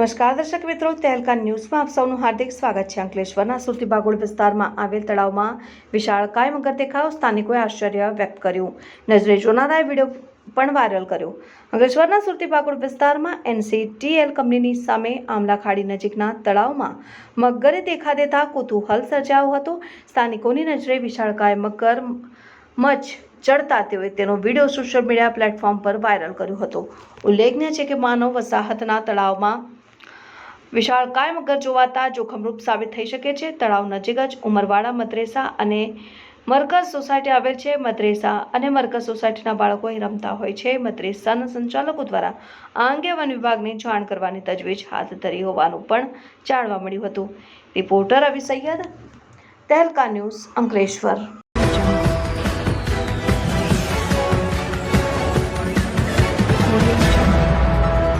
નમસ્કાર દર્શક મિત્રો, તહેલકા ન્યૂઝમાં આપ સૌનું હાર્દિક સ્વાગત છે। અંકલેશ્વરના સુરતી બાગોળ વિસ્તારમાં આવેલ તળાવમાં વિશાળકાય મગર દેખાયો, સ્થાનિકોએ આશ્ચર્ય વ્યક્ત કર્યું। નજરે જોનારાએ વિડીયો પણ વાયરલ કર્યો। અંકલેશ્વરના સુરતી બાગોળ વિસ્તારમાં NCTL કંપનીની સામે આમલા ખાડી નજીકના તળાવમાં મગરે દેખા દેતા કુતૂહલ સર્જાયો હતો। સ્થાનિકોની નજરે વિશાળકાય મગર મચ ચડતા તેઓએ તેનો વિડીયો સોશિયલ મીડિયા પ્લેટફોર્મ પર વાયરલ કર્યો હતો। ઉલ્લેખનીય છે કે માનવ વસાહતના તળાવમાં વિશાળકાય મગર જોવાતા જોખમરૂપ સાબિત થઈ શકે છે। તળાવ નજીક જ ઉમરવાડા મદ્રેસા અને મરકઝ સોસાયટી આવેલ છે। મદ્રેસા અને મરકઝ સોસાયટીના બાળકો અહીં રમતા હોય છે। મદ્રેસાના સંચાલકો દ્વારા આ અંગે વન વિભાગને જાણ કરવાની તજવીજ હાથ ધરી હોવાનું પણ જાણવા મળ્યું હતું। રિપોર્ટર રવિ સૈયદ, તહેલકા ન્યૂઝ, અંકલેશ્વર। Audio